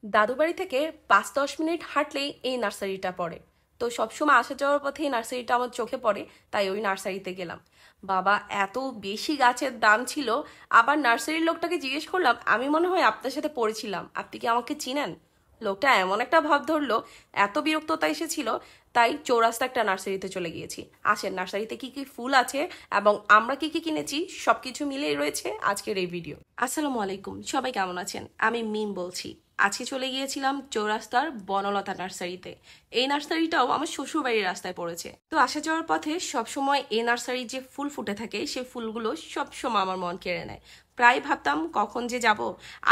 দাদুবাড়ি থেকে 5-10 মিনিট হাঁটলেই এই নার্সারিটা পড়ে। তো সবসময় আসা যাওয়ার পথে এই নার্সারিটা আমার চোখে পড়ে, তাই ওই নার্সারিতে গেলাম। বাবা, এত বেশি গাছের দাম ছিল। আবার নার্সারির লোকটাকে জিজ্ঞেস করলাম, আমি মনে হয় আপনার সাথে পড়েছিলাম, আপনি কি আমাকে চিনেন? লোকটা এমন একটা ভাব ধরলো, এত বিরক্ততা এসেছিল, তাই চৌরাস্তা একটা নার্সারিতে চলে গিয়েছি। আসেন, নার্সারিতে কি কি ফুল আছে এবং আমরা কি কি কিনেছি সবকিছু মিলেই রয়েছে আজকের এই ভিডিও। আসসালামু আলাইকুম, সবাই কেমন আছেন? আমি মিম বলছি। আজকে চলে গিয়েছিলাম চৌরাস্তার বনলতা নার্সারিতে। এই নার্সারিটাও আমার শ্বশুর বাড়ির রাস্তায় পড়েছে। তো আসা যাওয়ার পথে সবসময় এই নার্সারির যে ফুল ফুটে থাকে সেই ফুলগুলো সবসময় আমার মন কেড়ে নেয়। প্রায় ভাবতাম কখন যে যাব।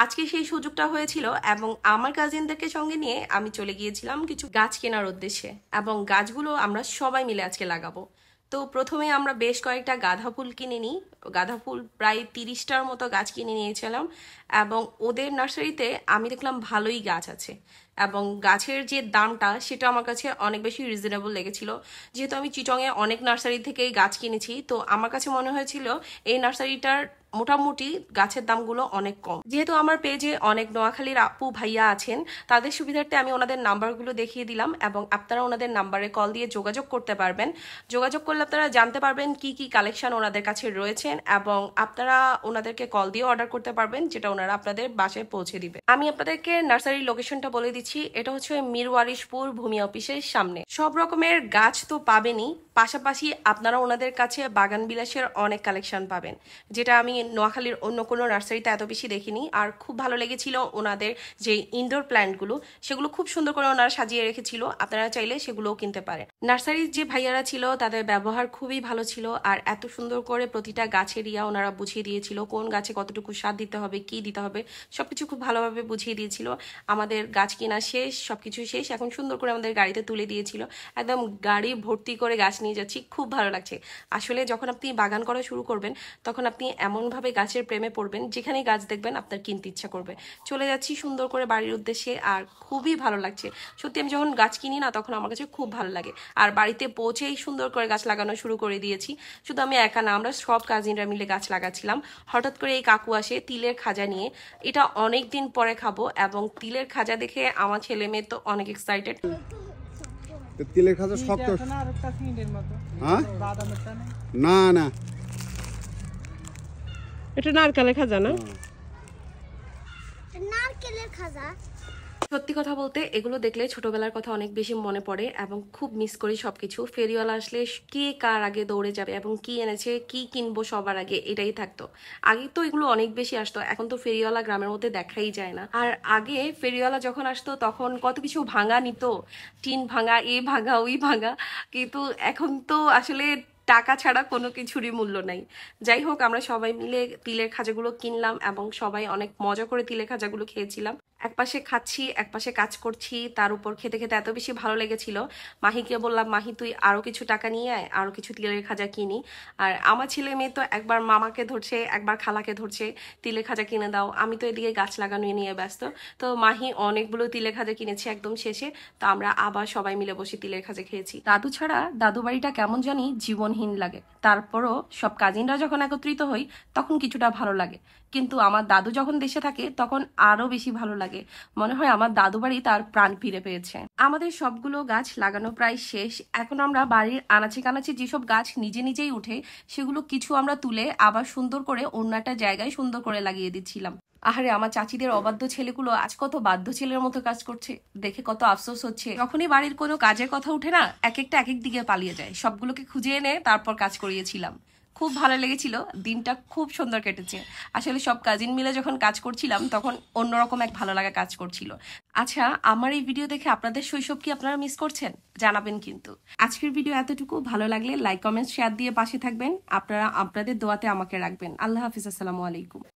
আজকে সেই সুযোগটা হয়েছিল এবং আমার কাজিনদেরকে সঙ্গে নিয়ে আমি চলে গিয়েছিলাম কিছু গাছ কেনার উদ্দেশ্যে, এবং গাছগুলো আমরা সবাই মিলে আজকে লাগাবো। তো প্রথমে আমরা বেশ কয়েকটা গাঁদা ফুল কিনে নিই। গাঁদা ফুল প্রায় 30টার মতো গাছ কিনে নিয়েছিলাম, এবং ওদের নার্সারিতে আমি দেখলাম ভালোই গাছ আছে, এবং গাছের যে দামটা সেটা আমার কাছে অনেক বেশি রিজনেবল লেগেছিল। যেহেতু আমি চিটংয়ে অনেক নার্সারি থেকেই গাছ কিনেছি, তো আমার কাছে মনে হয়েছিল এই নার্সারিটার মোটামুটি গাছের দামগুলো অনেক কম। যেহেতু আমার পেজে অনেক নোয়াখালীর আপু ভাইয়া আছেন, তাদের সুবিধার্থে আমি ওনাদের নাম্বারগুলো দেখিয়ে দিলাম, এবং আপনারা ওনাদের নাম্বারে কল দিয়ে যোগাযোগ করতে পারবেন। যোগাযোগ করলে আপনারা জানতে পারবেন কি কি কালেকশন ওনাদের কাছে রয়েছেন, এবং আপনারা ওনাদেরকে কল দিয়ে অর্ডার করতে পারবেন, যেটা ওনারা আপনাদের বাসায় পৌঁছে দিবে। আমি আপনাদেরকে নার্সারির লোকেশনটা বলে দিচ্ছি। এটা হচ্ছে মিরওয়ারিশপুর ভূমি অফিসের সামনে। সব রকমের গাছ তো পাবেনই, পাশাপাশি আপনারা ওনাদের কাছে বাগান বিলাসের অনেক কালেকশন পাবেন, যেটা আমি নোয়াখালীর অন্য কোনো নার্সারিতে এত বেশি দেখিনি। আর খুব ভালো লেগেছিল ওনাদের যে ইনডোর প্ল্যান্টগুলো, সেগুলো খুব সুন্দর করে ওনারা সাজিয়ে রেখেছিল। আপনারা চাইলে সেগুলোও কিনতে পারেন। নার্সারির যে ভাইয়ারা ছিল তাদের ব্যবহার খুবই ভালো ছিল, আর এত সুন্দর করে প্রতিটা গাছের ওনারা বুঝিয়ে দিয়েছিল কোন গাছে কতটুকু সার দিতে হবে, কি দিতে হবে, সবকিছু খুব ভালোভাবে বুঝিয়ে দিয়েছিল। আমাদের গাছ কেনা শেষ, সবকিছু শেষ, এখন সুন্দর করে আমাদের গাড়িতে তুলে দিয়েছিল। একদম গাড়ি ভর্তি করে গাছ নিয়ে যাচ্ছি, খুব ভালো লাগছে। আসলে যখন আপনি বাগান করা শুরু করবেন তখন আপনি এমনভাবে গাছের প্রেমে পড়বেন, যেখানেই গাছ দেখবেন আপনার কিনতে ইচ্ছা করবে। চলে যাচ্ছি সুন্দর করে বাড়ির উদ্দেশ্যে, আর খুবই ভালো লাগছে। সত্যি আমি যখন গাছ কিনি না তখন আমার কাছে খুব ভালো লাগে। আর বাড়িতে পৌঁছেই সুন্দর করে গাছ লাগানো শুরু করে দিয়েছি। শুধু আমি একা না, আমরা সব কাজিনরা মিলে গাছ লাগাচ্ছিলাম। হঠাৎ করে এই কাকু আসে তিলের খাজা নিয়ে। এটা অনেক দিন পরে খাবো, এবং তিলের খাজা দেখে আমার ছেলে মেয়ে তো অনেক এক্সাইটেড। তিলের খাজা শক্ত হ্যাঁ? না না, এটা নারকেলের খাজা না? নারকেলের খাজা। সত্যি কথা বলতে এগুলো দেখলে ছোটবেলার কথা অনেক বেশি মনে পড়ে, এবং খুব মিস করি সবকিছু। ফেরিওয়ালা আসলে কে কার আগে দৌড়ে যাবে এবং কি এনেছে, কি কিনবো সবার আগে, এটাই থাকতো। আগে তো এগুলো অনেক বেশি আসতো, এখন তো ফেরিওয়ালা গ্রামের মধ্যে দেখাই যায় না। আর আগে ফেরিওয়ালা যখন আসতো তখন কত কিছু ভাঙা নিত, টিন ভাঙা, এ ভাঙা, ওই ভাঙা। কিন্তু এখন তো আসলে টাকা ছাড়া কোনো কিছুরই মূল্য নাই। যাই হোক, আমরা সবাই মিলে তিলের খাজাগুলো কিনলাম, এবং সবাই অনেক মজা করে তিলের খাজাগুলো খেয়েছিলাম। একপাশে খাচ্ছি, একপাশে কাজ করছি, তার উপর খেতে খেতে এত বেশি ভালো লেগেছিল। মাহিকে বললাম, মাহি তুই আরো কিছু টাকা নিয়ে আয়, আরো কিছু তিলের খাজা কিনি। আর আমার ছেলে মেয়ে তো একবার মামাকে ধরছে, একবার খালাকে ধরছে, তিলের খাজা কিনে দাও। আমি তো এদিকে গাছ লাগানো নিয়ে ব্যস্ত। তো মাহি অনেকগুলো তিলের খাজা কিনেছে একদম শেষে। তো আমরা আবার সবাই মিলে বসে তিলের খাজা খেয়েছি। দাদু ছাড়া দাদু বাড়িটা কেমন জানি জীবনহীন লাগে। তারপরও সব কাজিনরা যখন একত্রিত হই তখন কিছুটা ভালো লাগে, কিন্তু আমার দাদু যখন দেশে থাকে তখন আরো বেশি ভালো লাগে। মনে হয় আমার দাদু বাড়ি তার প্রাণ ফিরে পেয়েছে। আমাদের সবগুলো গাছ লাগানো প্রায় শেষ। এখন আমরা বাড়ির আনাচে কানাচে যেসব গাছ নিজে নিজেই উঠে, সেগুলো কিছু আমরা তুলে আবার সুন্দর করে অন্য একটা জায়গায় সুন্দর করে লাগিয়ে দিচ্ছিলাম। আহারে, আমার চাচিদের অবাধ্য ছেলেগুলো আজ কত বাধ্য ছেলের মতো কাজ করছে, দেখে কত আফসোস হচ্ছে। যখনই বাড়ির কোনো কাজের কথা উঠে না, এক একটা এক এক দিকে পালিয়ে যায়। সবগুলোকে খুঁজে এনে তারপর কাজ করিয়েছিলাম। খুব ভালো লেগেছিল, দিনটা খুব সুন্দর কেটেছে। আসলে সব কাজিন মিলে যখন কাজ করছিলাম তখন অন্যরকম এক ভালো লাগা কাজ করছিল। আচ্ছা, আমার এই ভিডিও দেখে আপনাদের শৈশব কি আপনারা মিস করছেন? জানাবেন কিন্তু। আজকের ভিডিও এতটুকু। ভালো লাগলে লাইক, কমেন্ট, শেয়ার দিয়ে পাশে থাকবেন। আপনারা আপনাদের দোয়াতে আমাকে রাখবেন। আল্লাহ হাফিজ, আসসালামু আলাইকুম।